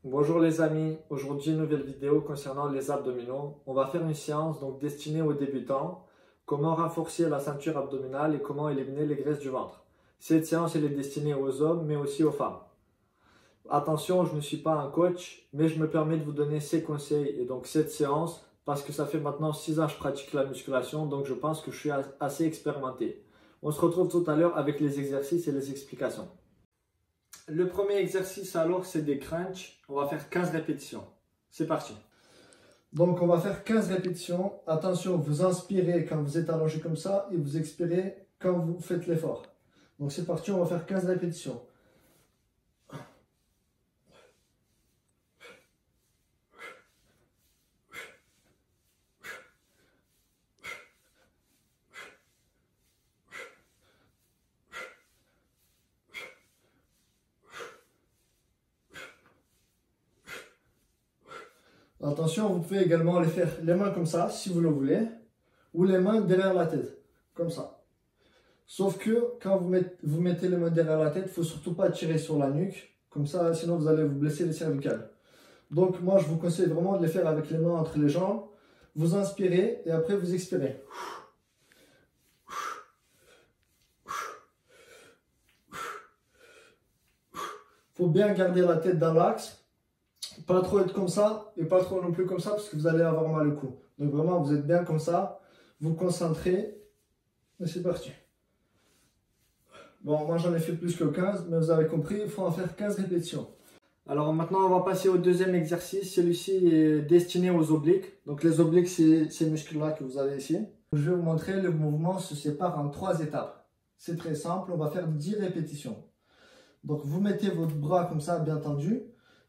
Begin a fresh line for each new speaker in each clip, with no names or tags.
Bonjour les amis, aujourd'hui une nouvelle vidéo concernant les abdominaux. On va faire une séance donc destinée aux débutants, comment renforcer la ceinture abdominale et comment éliminer les graisses du ventre. Cette séance elle est destinée aux hommes mais aussi aux femmes. Attention, je ne suis pas un coach, mais je me permets de vous donner ces conseils et donc cette séance parce que ça fait maintenant 6 ans que je pratique la musculation, donc je pense que je suis assez expérimenté. On se retrouve tout à l'heure avec les exercices et les explications. Le premier exercice alors c'est des crunchs. On va faire 15 répétitions. C'est parti.
Donc on va faire 15 répétitions. Attention, vous inspirez quand vous êtes allongé comme ça et vous expirez quand vous faites l'effort. Donc c'est parti, on va faire 15 répétitions. Attention, vous pouvez également les faire les mains comme ça, si vous le voulez, ou les mains derrière la tête, comme ça. Sauf que quand vous mettez les mains derrière la tête, il ne faut surtout pas tirer sur la nuque, comme ça, sinon vous allez vous blesser les cervicales. Donc moi, je vous conseille vraiment de les faire avec les mains entre les jambes. Vous inspirez et après vous expirez. Il faut bien garder la tête dans l'axe. Pas trop être comme ça et pas trop non plus comme ça parce que vous allez avoir mal au cou. Donc vraiment, vous êtes bien comme ça. Vous concentrez. Et c'est parti. Bon, moi j'en ai fait plus que 15, mais vous avez compris, il faut en faire 15 répétitions.
Alors maintenant, on va passer au deuxième exercice. Celui-ci est destiné aux obliques. Donc les obliques, c'est ces muscles-là que vous avez ici.
Je vais vous montrer, le mouvement se sépare en 3 étapes. C'est très simple, on va faire 10 répétitions. Donc vous mettez votre bras comme ça, bien tendu.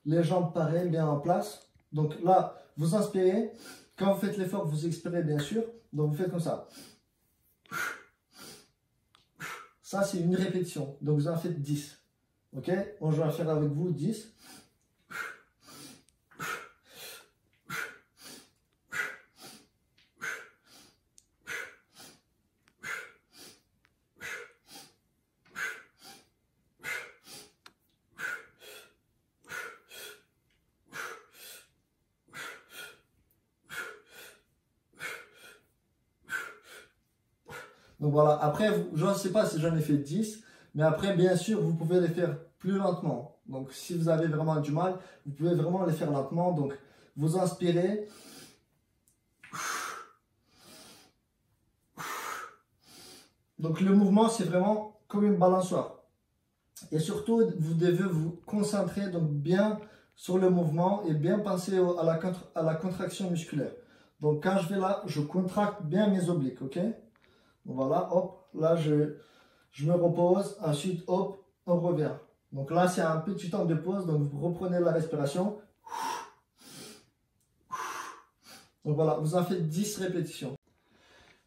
Les jambes pareil, bien en place. Donc là, vous inspirez. Quand vous faites l'effort, vous expirez bien sûr. Donc vous faites comme ça. Ça, c'est une répétition. Donc vous en faites 10. Ok? Bon, je vais faire avec vous 10. Donc voilà, après, je ne sais pas si j'en ai fait 10, mais après, bien sûr, vous pouvez les faire plus lentement. Donc si vous avez vraiment du mal, vous pouvez vraiment les faire lentement. Donc vous inspirez. Donc le mouvement, c'est vraiment comme une balançoire. Et surtout, vous devez vous concentrer donc bien sur le mouvement et bien penser à la contraction musculaire. Donc quand je vais là, je contracte bien mes obliques, ok? Voilà, hop, là je me repose, ensuite hop, on revient. Donc là c'est un petit temps de pause, donc vous reprenez la respiration. Donc voilà, vous en faites 10 répétitions.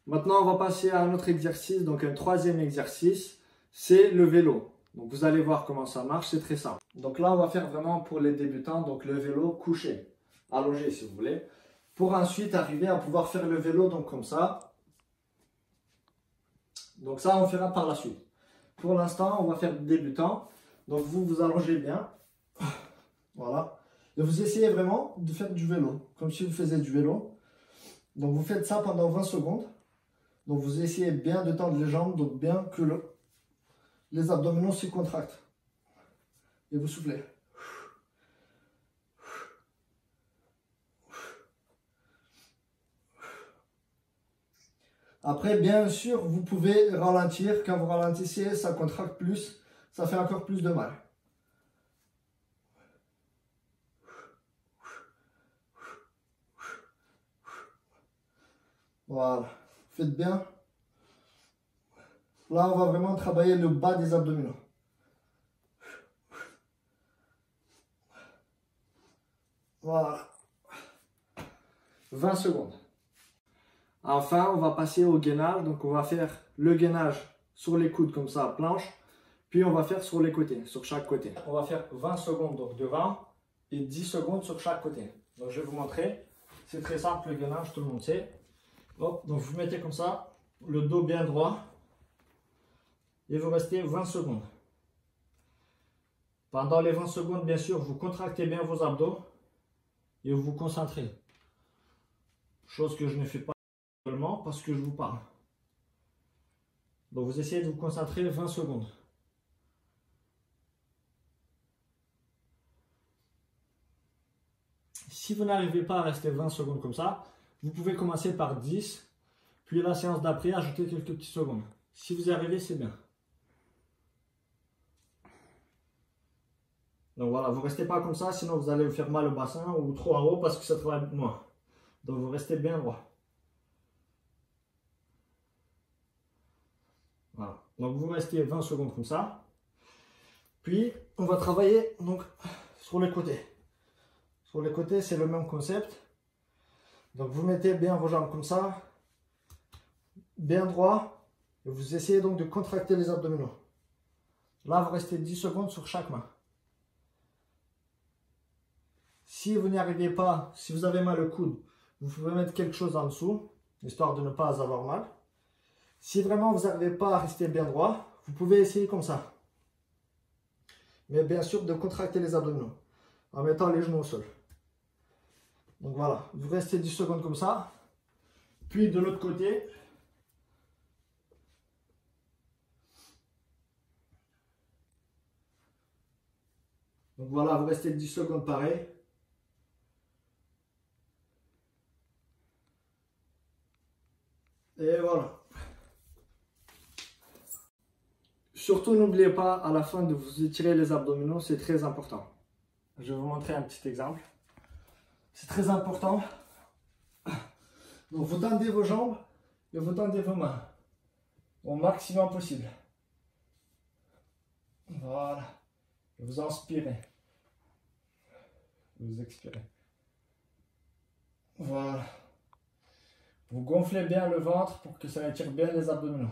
Maintenant, on va passer à un autre exercice, donc un troisième exercice, c'est le vélo. Donc vous allez voir comment ça marche, c'est très simple. Donc là, on va faire vraiment pour les débutants, donc le vélo couché, allongé si vous voulez, pour ensuite arriver à pouvoir faire le vélo donc comme ça. Donc ça, on fera par la suite. Pour l'instant, on va faire débutant. Donc vous vous allongez bien. Voilà. Et vous essayez vraiment de faire du vélo, comme si vous faisiez du vélo. Donc vous faites ça pendant 20 secondes. Donc vous essayez bien de tendre les jambes, donc bien que les abdominaux se contractent. Et vous soufflez. Après, bien sûr, vous pouvez ralentir. Quand vous ralentissez, ça contracte plus. Ça fait encore plus de mal. Voilà. Faites bien. Là, on va vraiment travailler le bas des abdominaux. Voilà. 20 secondes. Enfin, on va passer au gainage. Donc, on va faire le gainage sur les coudes comme ça, à planche. Puis, on va faire sur les côtés, sur chaque côté. On va faire 20 secondes donc devant et 10 secondes sur chaque côté. Donc, je vais vous montrer. C'est très simple le gainage, tout le monde sait. Hop, donc vous mettez comme ça, le dos bien droit. Et vous restez 20 secondes. Pendant les 20 secondes, bien sûr, vous contractez bien vos abdos et vous vous concentrez. Chose que je ne fais pas seulement parce que je vous parle. Donc vous essayez de vous concentrer 20 secondes. Si vous n'arrivez pas à rester 20 secondes comme ça, vous pouvez commencer par 10, puis la séance d'après, ajouter quelques petites secondes. Si vous y arrivez, c'est bien. Donc voilà, vous ne restez pas comme ça, sinon vous allez vous faire mal au bassin ou trop en haut parce que ça travaille moins. Donc vous restez bien droit. Voilà. Donc vous restez 20 secondes comme ça. Puis on va travailler donc sur les côtés. Sur les côtés, c'est le même concept. Donc vous mettez bien vos jambes comme ça, bien droit, et vous essayez donc de contracter les abdominaux. Là, vous restez 10 secondes sur chaque main. Si vous n'y arrivez pas, si vous avez mal au coude, vous pouvez mettre quelque chose en dessous, histoire de ne pas avoir mal. Si vraiment vous n'arrivez pas à rester bien droit, vous pouvez essayer comme ça. Mais bien sûr, de contracter les abdominaux, en mettant les genoux au sol. Donc voilà, vous restez 10 secondes comme ça. Puis de l'autre côté, donc voilà, vous restez 10 secondes pareil. Et voilà. Surtout, n'oubliez pas à la fin de vous étirer les abdominaux, c'est très important. Je vais vous montrer un petit exemple. C'est très important. Donc vous tendez vos jambes et vous tendez vos mains au maximum possible. Voilà. Et vous inspirez. Vous expirez. Voilà. Vous gonflez bien le ventre pour que ça étire bien les abdominaux.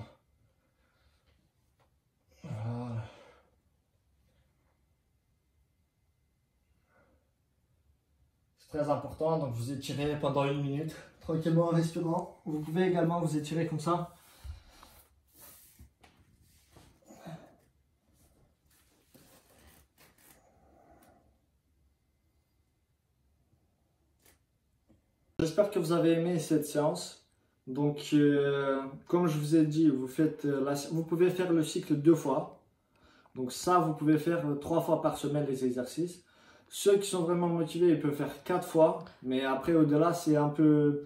Voilà. C'est très important, donc vous étirez pendant 1 minute, tranquillement en respirant. Vous pouvez également vous étirer comme ça. J'espère que vous avez aimé cette séance. Donc, comme je vous ai dit, vous pouvez faire le cycle 2 fois. Donc ça, vous pouvez faire 3 fois par semaine les exercices. Ceux qui sont vraiment motivés, ils peuvent faire 4 fois. Mais après, au-delà, c'est un peu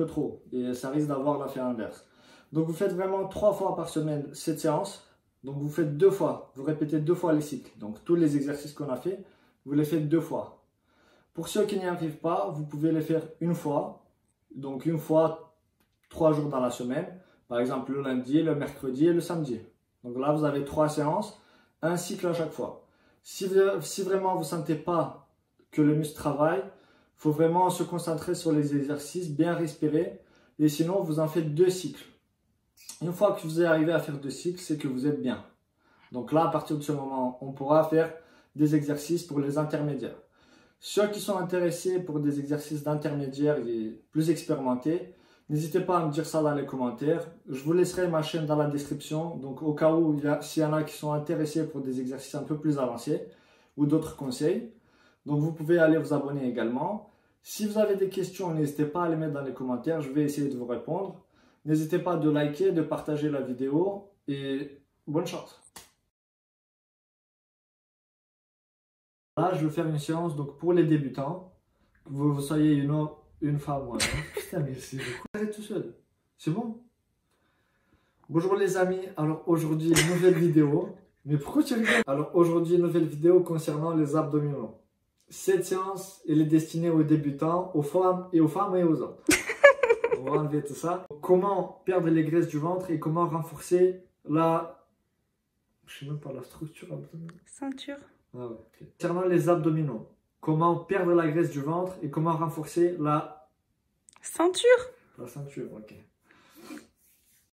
trop. Et ça risque d'avoir l'effet inverse. Donc, vous faites vraiment 3 fois par semaine cette séance. Donc, vous faites 2 fois. Vous répétez 2 fois les cycles. Donc, tous les exercices qu'on a fait, vous les faites 2 fois. Pour ceux qui n'y arrivent pas, vous pouvez les faire 1 fois. Donc, 1 fois 3 jours dans la semaine. Par exemple, le lundi, le mercredi et le samedi. Donc là, vous avez 3 séances, un cycle à chaque fois. Si vraiment vous ne sentez pas que le muscle travaille, il faut vraiment se concentrer sur les exercices, bien respirer. Et sinon, vous en faites 2 cycles. Une fois que vous arrivez à faire 2 cycles, c'est que vous êtes bien. Donc là, à partir de ce moment, on pourra faire des exercices pour les intermédiaires. Ceux qui sont intéressés pour des exercices d'intermédiaire et plus expérimentés, n'hésitez pas à me dire ça dans les commentaires. Je vous laisserai ma chaîne dans la description. Donc au cas où, s'il y en a qui sont intéressés pour des exercices un peu plus avancés ou d'autres conseils. Donc vous pouvez aller vous abonner également. Si vous avez des questions, n'hésitez pas à les mettre dans les commentaires. Je vais essayer de vous répondre. N'hésitez pas de liker, de partager la vidéo et bonne chance. Là, je vais faire une séance donc, pour les débutants. Que vous soyez une femme ou un homme. Putain, mais c'est arrête tout seul. C'est bon? Bonjour les amis. Alors aujourd'hui, une nouvelle vidéo. Mais pourquoi tu rigoles? Alors aujourd'hui, une nouvelle vidéo concernant les abdominaux. Cette séance, elle est destinée aux débutants, aux femmes et aux hommes. On va enlever tout ça. Comment perdre les graisses du ventre et comment renforcer la... Je sais même pas la structure abdominale.
Ceinture.
Ah ouais, okay. Concernant les abdominaux, comment perdre la graisse du ventre et comment renforcer la
ceinture.
La ceinture, ok.